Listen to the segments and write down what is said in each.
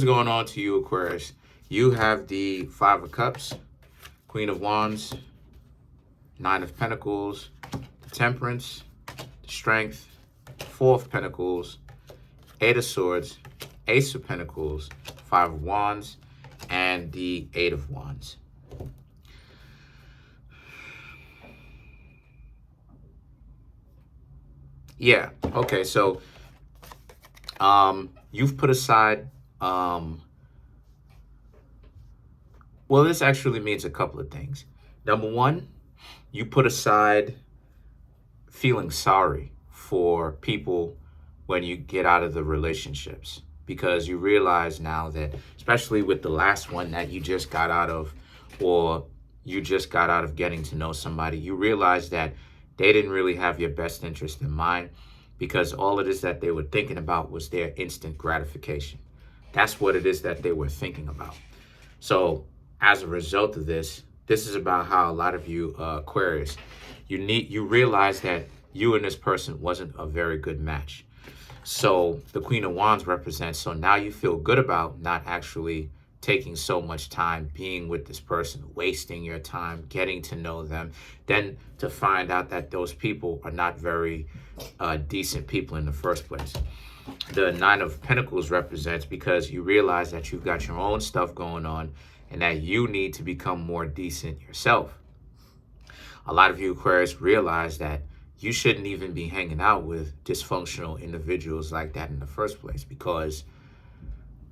What's going on to you, Aquarius? You have the Five of Cups, Queen of Wands, Nine of Pentacles, the Temperance, the Strength, Four of Pentacles, Eight of Swords, Ace of Pentacles, Five of Wands, and the Eight of Wands. Yeah, okay, so you've put aside, well, this actually means a couple of things. Number one, you put aside feeling sorry for people when you get out of the relationships, because you realize now that, especially with the last one that you just got out of, or you just got out of getting to know somebody, you realize that they didn't really have your best interest in mind, because all it is that they were thinking about was their instant gratification. That's what it is that they were thinking about. So as a result of this, this is about how a lot of you Aquarius, you realize that you and this person wasn't a very good match. So the Queen of Wands represents, so now you feel good about not actually taking so much time being with this person, wasting your time, getting to know them, then to find out that those people are not very decent people in the first place. The Nine of Pentacles represents because you realize that you've got your own stuff going on and that you need to become more decent yourself. A lot of you Aquarius realize that you shouldn't even be hanging out with dysfunctional individuals like that in the first place, because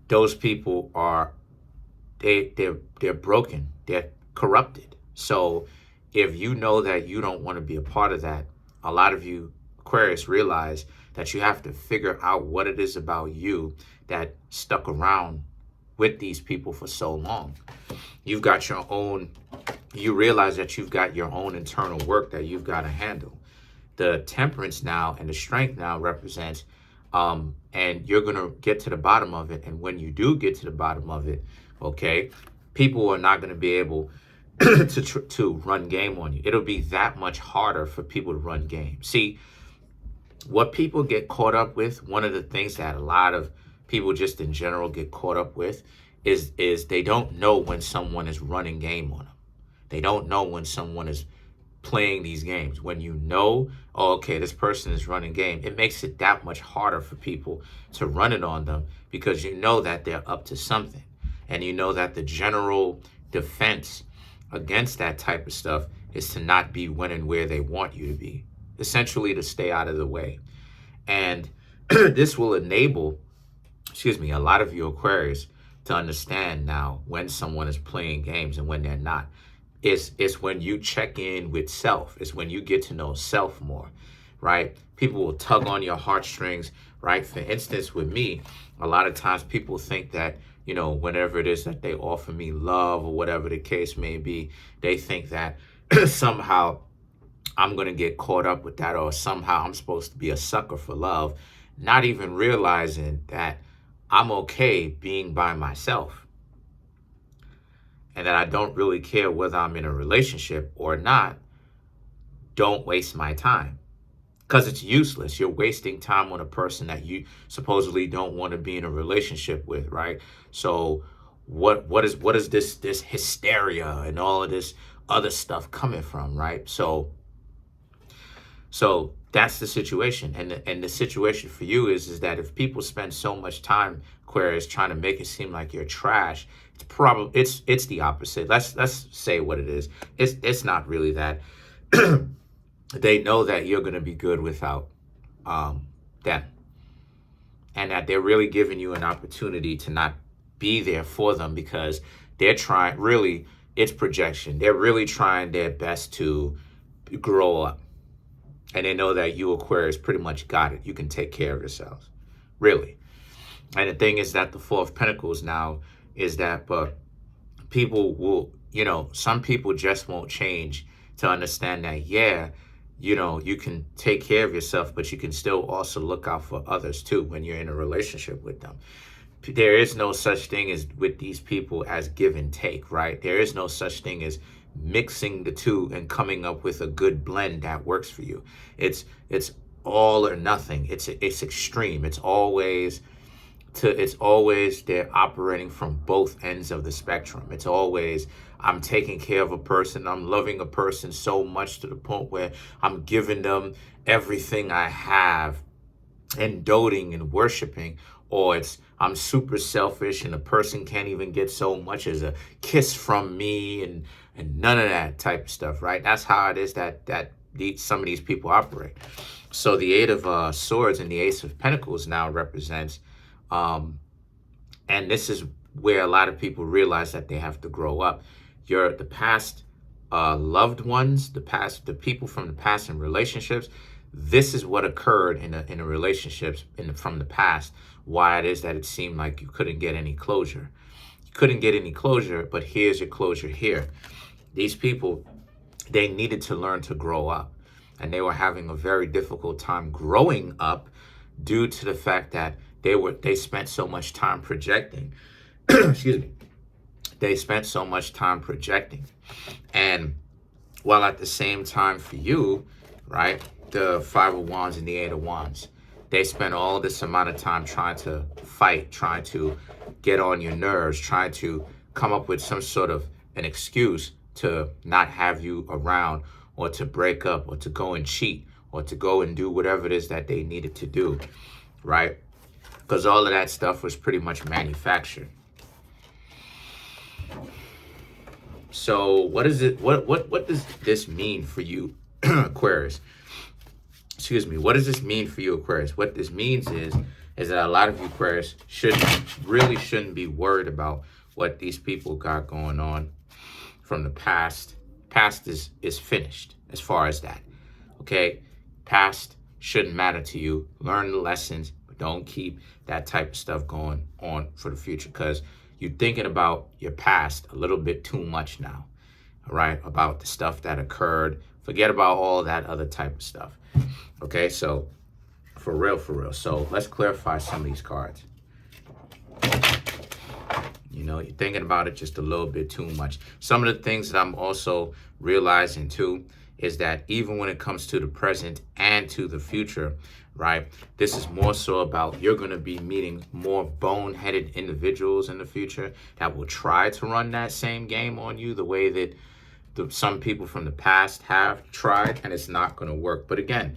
those people are, they're broken, they're corrupted. So if you know that you don't want to be a part of that, a lot of you Aquarius realize that you have to figure out what it is about you that stuck around with these people for so long. You've got your own, you realize that you've got your own internal work that you've got to handle. The Temperance now and the Strength now represents, and you're going to get to the bottom of it. And when you do get to the bottom of it, okay, people are not going to be able to run game on you. It'll be that much harder for people to run game. See, what people get caught up with, one of the things that a lot of people just in general get caught up with is they don't know when someone is running game on them. They don't know when someone is playing these games. When you know, oh, okay, this person is running game, it makes it that much harder for people to run it on them, because you know that they're up to something. And you know that the general defense against that type of stuff is to not be when and where they want you to be, essentially to stay out of the way. And this will enable, a lot of you Aquarius to understand now when someone is playing games and when they're not. It's when you check in with self. It's when you get to know self more, right? People will tug on your heartstrings, right? For instance, with me, a lot of times people think that, you know, whenever it is that they offer me love or whatever the case may be, they think that somehow I'm going to get caught up with that, or somehow I'm supposed to be a sucker for love, not even realizing that I'm okay being by myself, and that I don't really care whether I'm in a relationship or not. Don't waste my time, because it's useless. You're wasting time on a person that you supposedly don't want to be in a relationship with, right? So what is this hysteria and all of this other stuff coming from, right? So that's the situation. And the situation for you is that if people spend so much time, Aquarius, trying to make it seem like you're trash, it's the opposite. Let's say what it is. It's not really that. They know that you're going to be good without them, and that they're really giving you an opportunity to not be there for them, because they're trying, really, it's projection. They're really trying their best to grow up. And they know that you Aquarius pretty much got it. You can take care of yourselves, really. And the thing is that the Four of Pentacles now is that, but people will, you know, some people just won't change to understand that, yeah, you know, you can take care of yourself, but you can still also look out for others too when you're in a relationship with them. There is no such thing as with these people as give and take, right? There is no such thing as mixing the two and coming up with a good blend that works for you. It's all or nothing. It's extreme. It's always it's always they're operating from both ends of the spectrum. It's always I'm taking care of a person, I'm loving a person so much to the point where I'm giving them everything I have and doting and worshiping, or it's I'm super selfish and a person can't even get so much as a kiss from me, and none of that type of stuff, right? That's how it is that some of these people operate. So the Eight of Swords and the Ace of Pentacles now represents, and this is where a lot of people realize that they have to grow up. The past loved ones, the people from the past in relationships. This is what occurred in a relationships from the past. Why it is that it seemed like you couldn't get any closure. You couldn't get any closure, but here's your closure here. These people, they needed to learn to grow up, and they were having a very difficult time growing up due to the fact that they spent so much time projecting. Excuse me. They spent so much time projecting. And while at the same time for you, right, the Five of Wands and the Eight of Wands, they spent all this amount of time trying to fight, trying to get on your nerves, trying to come up with some sort of an excuse to not have you around, or to break up, or to go and cheat, or to go and do whatever it is that they needed to do, right? Because all of that stuff was pretty much manufactured. So what is it? What does this mean for you, Aquarius? Excuse me. What does this mean for you, Aquarius? What this means is that a lot of you, Aquarius, shouldn't be worried about what these people got going on from the past. Past is finished as far as that. Okay? Past shouldn't matter to you. Learn the lessons, but don't keep that type of stuff going on for the future, because you're thinking about your past a little bit too much now. All right? About the stuff that occurred. Forget about all that other type of stuff. Okay? So for real. So let's clarify some of these cards. You know, you're thinking about it just a little bit too much. Some of the things that I'm also realizing too is that even when it comes to the present and to the future, right, this is more so about you're going to be meeting more boneheaded individuals in the future that will try to run that same game on you the way that some people from the past have tried, and it's not going to work. But again,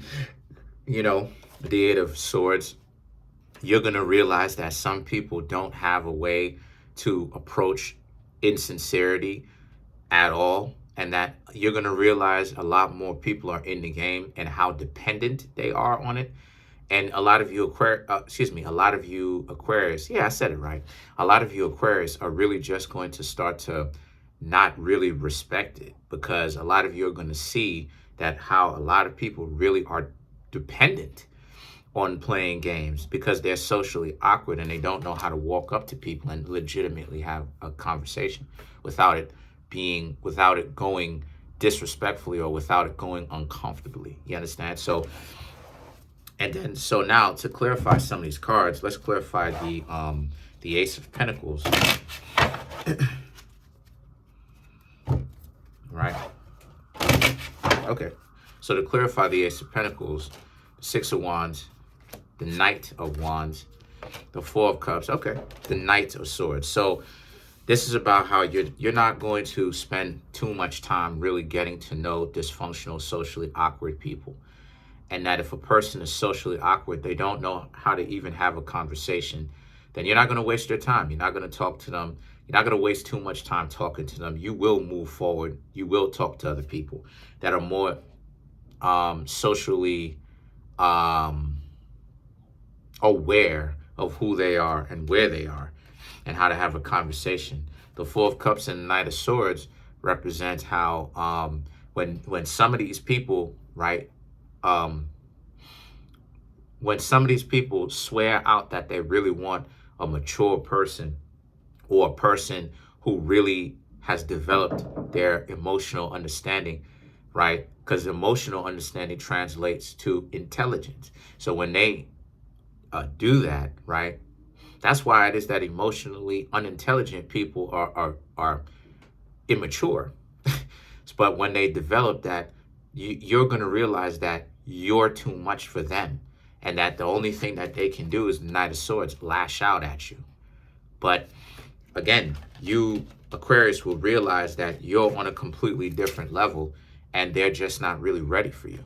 you know, the Eight of Swords, you're going to realize that some people don't have a way to approach insincerity at all, and that you're going to realize a lot more people are in the game and how dependent they are on it. And a lot of you Aquarius, yeah, I said it right. A lot of you Aquarius are really just going to start to not really respect it, because a lot of you are going to see that how a lot of people really are dependent on playing games because they're socially awkward and they don't know how to walk up to people and legitimately have a conversation without it going disrespectfully or without it going uncomfortably. You understand? So now to clarify some of these cards, let's clarify the Ace of Pentacles. Right? Okay. So to clarify the Ace of Pentacles, the Six of Wands, the Knight of Wands, the Four of Cups, okay, the Knight of Swords. So this is about how you're not going to spend too much time really getting to know dysfunctional, socially awkward people. And that if a person is socially awkward, they don't know how to even have a conversation, then you're not going to waste your time. You're not going to talk to them. You're not going to waste too much time talking to them. You will move forward. You will talk to other people that are more socially aware of who they are and where they are and how to have a conversation. The Four of Cups and the Knight of Swords represent how when some of these people, right, when some of these people swear out that they really want a mature person or a person who really has developed their emotional understanding, right? Because emotional understanding translates to intelligence. So when they do that, right, that's why it is that emotionally unintelligent people are immature. But when they develop that, you're going to realize that you're too much for them and that the only thing that they can do is the Knight of Swords, lash out at you. But again, you, Aquarius, will realize that you're on a completely different level and they're just not really ready for you.